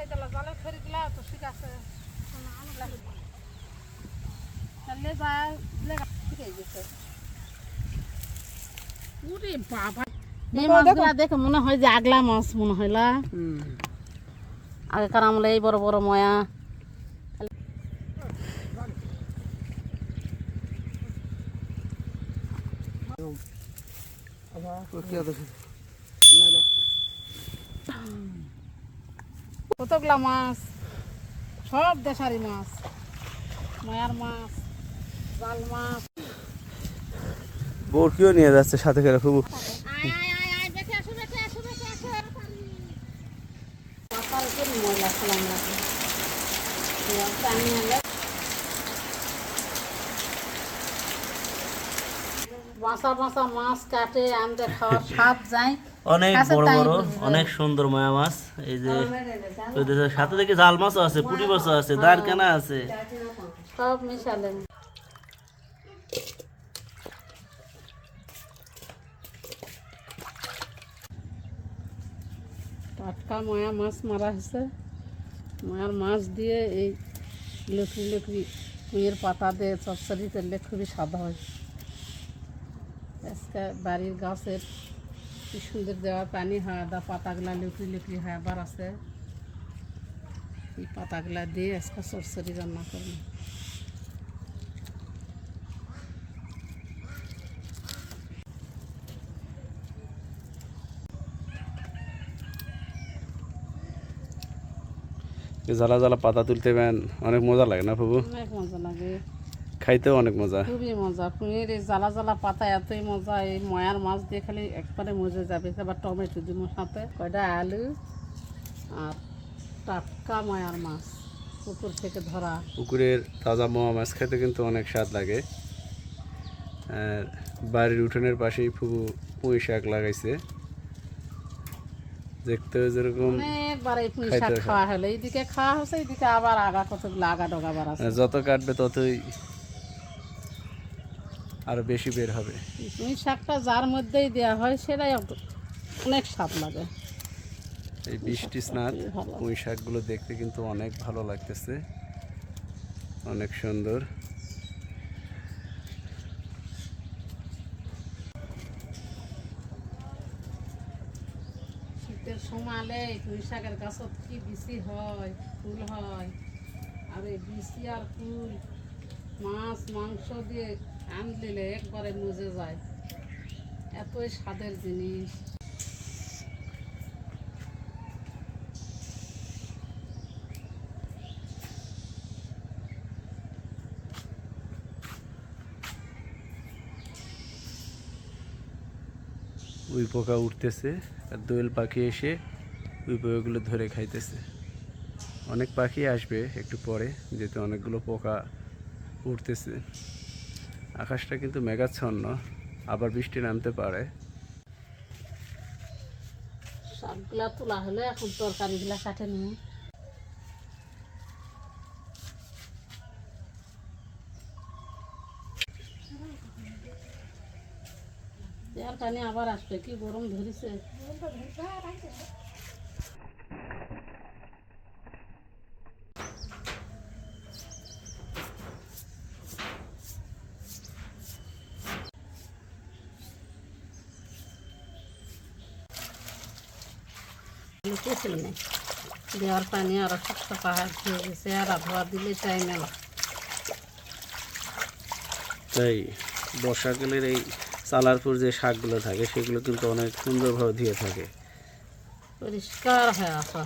দিলা জালে ফেরি দিলা তো ঠিক আছে তাহলে যা লেগা ঠিক হয়ে গেছে উরে বাবা এই মাছগুলা দেখে মনে হয় যে আগলা মাছ মনে হইলা আগেকার আমলে এই বড় বড় ময়া কতগুলা মাছ সব দেশারি মাছ ময়ার মাছ জাল মাছ বরকিও নিয়ে যাচ্ছে সাথে করে খুব বাঁচা বাঁচা মাছ কাটে আনতে খাওয়ার স্বাদ যায় অনেক বড় বড় অনেক সুন্দর মায়া মাছ এই যে সাথে থেকে জাল মাছও আছে পুঁটি মাছও আছে দাঁড় কেনা আছে সব মিশালে টাটকা ময়া মাছ মারা হয়েছে ময়ার মাছ দিয়ে এই লুকরি লুকরি কুইয়ের পাতা দিয়ে চচ্চড়ি করলে খুবই স্বাদ হয় আজকে বাড়ির গাছের কি সুন্দর দেওয়া পানি হয় আদা পাতাগুলা লুকরি লুকরি হয় আবার আছে এই পাতাগুলা দিয়ে আজকে চচ্চড়ি রান্না করবো জ্বালা জ্বালা পাতা তুলতে পারেন অনেক মজা লাগে না প্রভু অনেক মজা লাগে খাইতেও অনেক মজা খুবই মজা কুইয়ের এই জ্বালা জ্বালা পাতা এতই মজা এই ময়ার মাছ দিয়ে খালি একবারে মজে যাবে আবার টমেটো দিব সাথে কয়টা আলু আর টাটকা ময়ার মাছ পুকুর থেকে ধরা পুকুরের তাজা মোয়া মাছ খেতে কিন্তু অনেক স্বাদ লাগে আর বাড়ির উঠোনের পাশেই ফুবু পুঁই শাক লাগাইছে দেখতে যেরকম অনেকবার এই পুঁই শাক খাওয়া হলো এইদিকে খাওয়া হচ্ছে এইদিকে আবার আগা কতগুলো আগা ডগা বার আছে যত কাটবে ততই আরো বেশি বের হবে পুঁই শাকটা যার মধ্যেই দেওয়া হয় সেটাই অনেক স্বাদ লাগে এই বৃষ্টি স্নাত পুঁই শাকগুলো দেখতে কিন্তু অনেক ভালো লাগতেছে অনেক সুন্দর শীতের সময় আলে পুঁই শাকের গাছত কি বিচি হয় ফুল হয় আর এই বিচি আর ফুল মাছ মাংস দিয়ে আনলে একবারে মজে যায় এতই স্বাদের জিনিস উই পোকা উঠতেছে আর দোয়েল পাখি এসে উই পোকাগুলো ধরে খাইতেছে অনেক পাখি আসবে একটু পরে যেতে অনেকগুলো পোকা উঠতেছে আকাশটা কিন্তু মেঘাচ্ছন্ন আবার বৃষ্টি নামতে পারে শাকগুলা তোলা হলে এখন তরকারিগুলা কাটে নিয়ে দেওয়ার পানি আবার আসবে কি গরম ধরেছে লুকিয়েছিল না দেওয়ার পানি আরো শক্ত পাহাড় খেয়ে গেছে আর আবহাওয়া দিলে চাই না তাই বর্ষাকালের এই সালারপুর যে শাকগুলো থাকে সেগুলো কিন্তু অনেক সুন্দরভাবে দিয়ে থাকে পরিষ্কার হয়ে আসা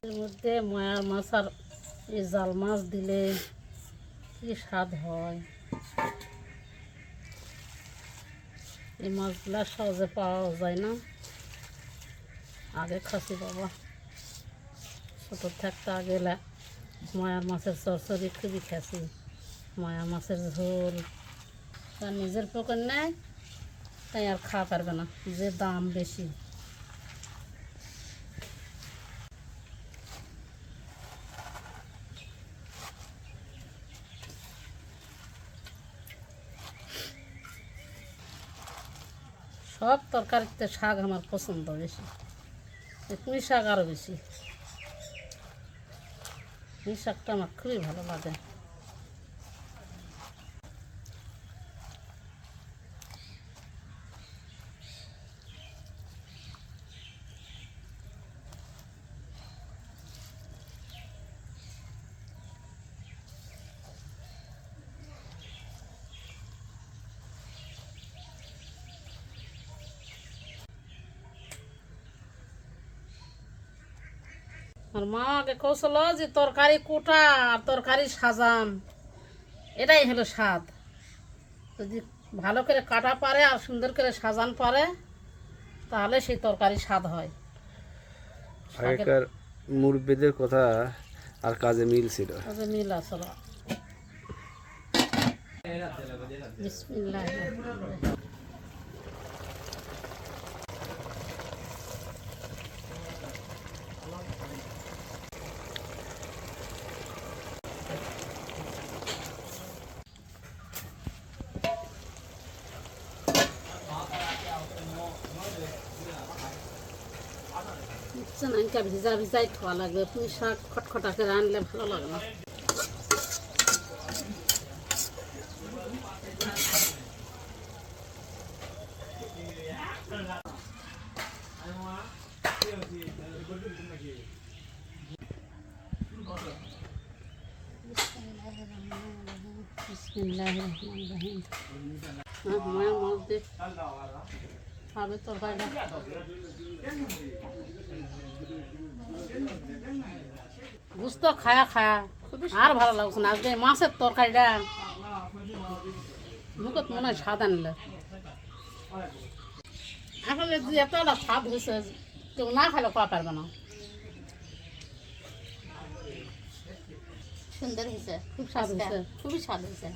এর মধ্যে ময়ার মাছ আর এই জাল মাছ দিলে কি স্বাদ হয়। এই মাছগুলা সহজে পাওয়া যায় না, আগে খাসি বাবা ছোট থাকতে আগে ময়ার মাছের চরচরি খুবই খাসি, ময়া মাছের ঝোল। তার নিজের পকেট নেয় তাই আর খাওয়া পারবে না, যে দাম বেশি। সব তরকারিতে শাক আমার পছন্দ বেশি, পুঁই শাক আরও বেশি। পুঁই শাকটা আমার খুবই ভালো লাগে। আর মা আগে কৌশল যে তরকারি কোটা আর তরকারি সাজান, এটাই হলো স্বাদ। যদি ভালো করে কাটা পারে আর সুন্দর করে সাজান পারে তাহলে সেই তরকারি স্বাদ হয়। আগেকার মুরব্বিদের কথা আর কাজে মিল ছিল। কাজে মিল আসলে। বিসমিল্লাহ। ইনকা ভিজা ভিজাই খাওয়া লাগবে, পুঁই শাক খটখটা করে আনলে ভালো লাগে না। বিসমিল্লাহির রহমানির রহিম। মায়ের মধ্যে খাবে তরকারিটা। বুঝত খায়া খায়া আর ভালো লাগছে না। আজকে মাছের তরকারিটা মুখত মনে হয় স্বাদ আনলে। আসলে এতটা স্বাদ হয়েছে কেউ না খাইলে খাওয়া পারবে না। সুন্দর হয়েছে, খুব স্বাদ হয়েছে। খুবই স্বাদ হয়েছে।